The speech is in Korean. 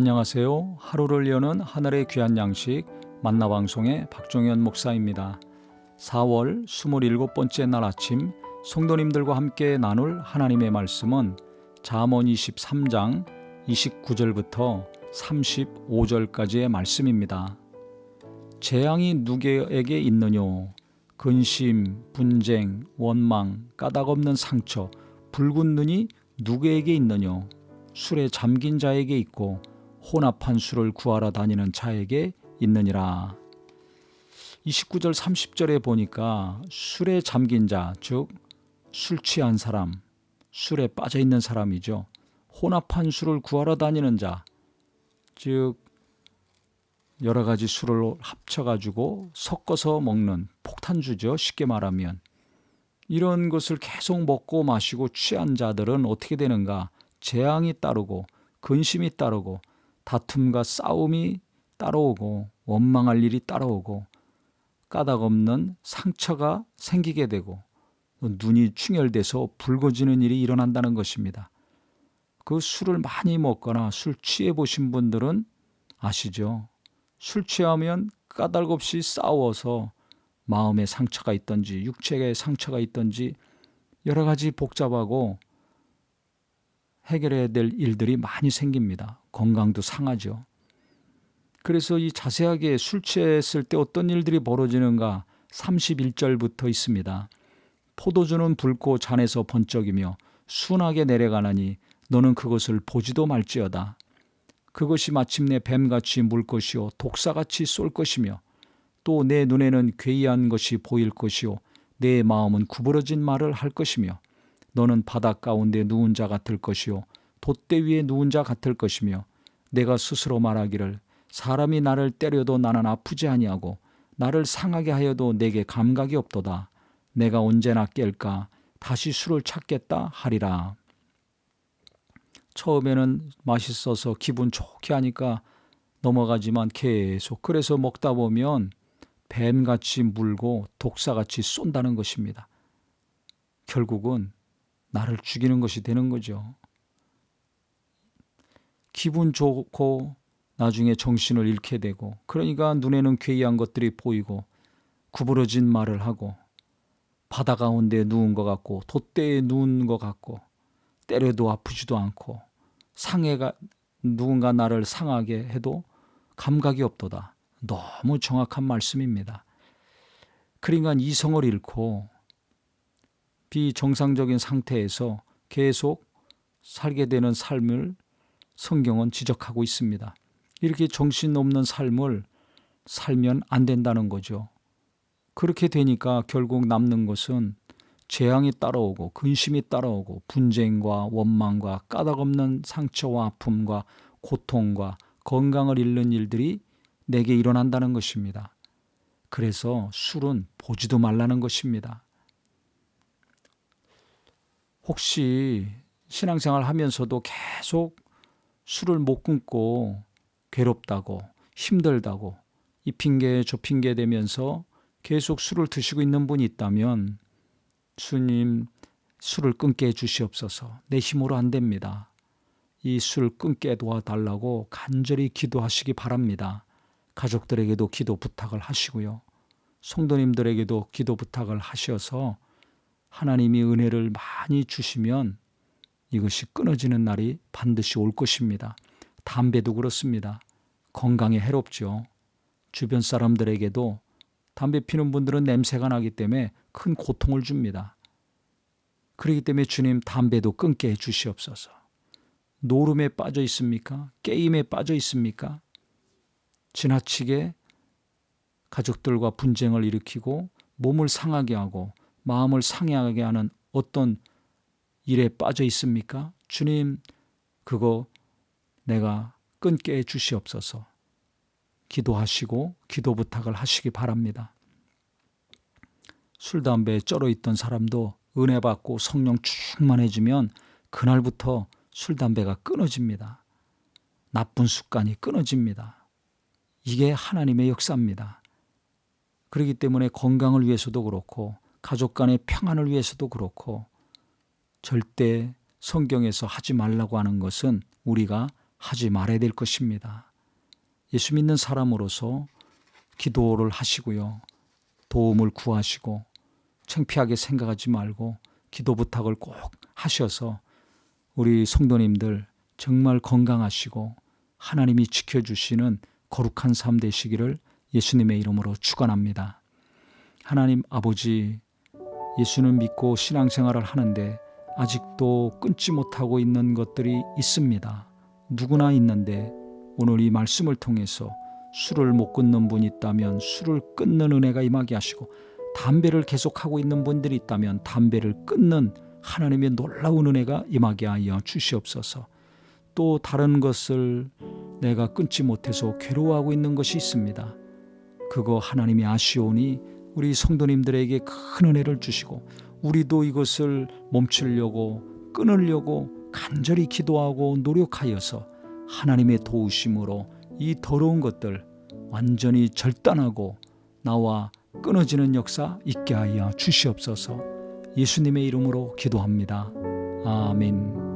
안녕하세요. 하루를 여는 하늘의 귀한 양식 만나방송의 박종현 목사입니다. 4월 27번째 날 아침 성도님들과 함께 나눌 하나님의 말씀은 잠언 23장 29절부터 35절까지의 말씀입니다. 재앙이 누구에게 있느뇨? 근심, 분쟁, 원망, 까닭없는 상처, 붉은 눈이 누구에게 있느뇨? 술에 잠긴 자에게 있고 혼합한 술을 구하러 다니는 자에게 있느니라. 29절 30절에 보니까 술에 잠긴 자, 즉 술 취한 사람, 술에 빠져 있는 사람이죠. 혼합한 술을 구하러 다니는 자, 즉 여러 가지 술을 합쳐가지고 섞어서 먹는 폭탄주죠. 쉽게 말하면. 이런 것을 계속 먹고 마시고 취한 자들은 어떻게 되는가? 재앙이 따르고 근심이 따르고 다툼과 싸움이 따라오고 원망할 일이 따라오고 까닭없는 상처가 생기게 되고 눈이 충혈돼서 붉어지는 일이 일어난다는 것입니다. 그 술을 많이 먹거나 술 취해 보신 분들은 아시죠? 술 취하면 까닭없이 싸워서 마음에 상처가 있든지 육체에 상처가 있든지 여러 가지 복잡하고 해결해야 될 일들이 많이 생깁니다. 건강도 상하죠. 그래서 이 자세하게 술 취했을 때 어떤 일들이 벌어지는가 31절부터 있습니다. 포도주는 붉고 잔에서 번쩍이며 순하게 내려가나니 너는 그것을 보지도 말지어다. 그것이 마침내 뱀같이 물 것이요 독사같이 쏠 것이며 또 내 눈에는 괴이한 것이 보일 것이요 내 마음은 구부러진 말을 할 것이며 너는 바닷 가운데 누운 자 같을 것이요 돛대 위에 누운 자 같을 것이며 내가 스스로 말하기를 사람이 나를 때려도 나는 아프지 아니하고 나를 상하게 하여도 내게 감각이 없도다. 내가 언제나 깰까 다시 술을 찾겠다 하리라. 처음에는 맛있어서 기분 좋게 하니까 넘어가지만 계속 그래서 먹다 보면 뱀같이 물고 독사같이 쏜다는 것입니다. 결국은 나를 죽이는 것이 되는 거죠. 기분 좋고 나중에 정신을 잃게 되고 그러니까 눈에는 괴이한 것들이 보이고 구부러진 말을 하고 바다 가운데 누운 것 같고 돛대에 누운 것 같고 때려도 아프지도 않고 상해가 누군가 나를 상하게 해도 감각이 없도다. 너무 정확한 말씀입니다. 그러니까 이성을 잃고 비정상적인 상태에서 계속 살게 되는 삶을 성경은 지적하고 있습니다. 이렇게 정신없는 삶을 살면 안 된다는 거죠. 그렇게 되니까 결국 남는 것은 재앙이 따라오고 근심이 따라오고 분쟁과 원망과 까닭없는 상처와 아픔과 고통과 건강을 잃는 일들이 내게 일어난다는 것입니다. 그래서 술은 보지도 말라는 것입니다. 혹시 신앙생활 하면서도 계속 술을 못 끊고 괴롭다고 힘들다고 이 핑계 저 핑계 대면서 계속 술을 드시고 있는 분이 있다면 주님 술을 끊게 해주시옵소서. 내 힘으로 안 됩니다. 이 술 끊게 도와달라고 간절히 기도하시기 바랍니다. 가족들에게도 기도 부탁을 하시고요. 성도님들에게도 기도 부탁을 하셔서 하나님이 은혜를 많이 주시면 이것이 끊어지는 날이 반드시 올 것입니다. 담배도 그렇습니다. 건강에 해롭죠. 주변 사람들에게도 담배 피는 분들은 냄새가 나기 때문에 큰 고통을 줍니다. 그렇기 때문에 주님 담배도 끊게 해 주시옵소서. 노름에 빠져 있습니까? 게임에 빠져 있습니까? 지나치게 가족들과 분쟁을 일으키고 몸을 상하게 하고 마음을 상해하게 하는 어떤 일에 빠져 있습니까? 주님, 그거 내가 끊게 해 주시옵소서. 기도하시고 기도 부탁을 하시기 바랍니다. 술, 담배에 쩔어 있던 사람도 은혜 받고 성령 충만해지면 그날부터 술, 담배가 끊어집니다. 나쁜 습관이 끊어집니다. 이게 하나님의 역사입니다. 그렇기 때문에 건강을 위해서도 그렇고 가족 간의 평안을 위해서도 그렇고 절대 성경에서 하지 말라고 하는 것은 우리가 하지 말아야 될 것입니다. 예수 믿는 사람으로서 기도를 하시고요. 도움을 구하시고 창피하게 생각하지 말고 기도 부탁을 꼭 하셔서 우리 성도님들 정말 건강하시고 하나님이 지켜주시는 거룩한 삶 되시기를 예수님의 이름으로 축원합니다. 하나님 아버지, 예수는 믿고 신앙생활을 하는데 아직도 끊지 못하고 있는 것들이 있습니다. 누구나 있는데 오늘 이 말씀을 통해서 술을 못 끊는 분이 있다면 술을 끊는 은혜가 임하게 하시고, 담배를 계속하고 있는 분들이 있다면 담배를 끊는 하나님의 놀라운 은혜가 임하게 하여 주시옵소서. 또 다른 것을 내가 끊지 못해서 괴로워하고 있는 것이 있습니다. 그거 하나님이 아시오니 우리 성도님들에게 큰 은혜를 주시고, 우리도 이것을 멈추려고 끊으려고 간절히 기도하고 노력하여서 하나님의 도우심으로 이 더러운 것들 완전히 절단하고 나와 끊어지는 역사 있게 하여 주시옵소서. 예수님의 이름으로 기도합니다. 아멘.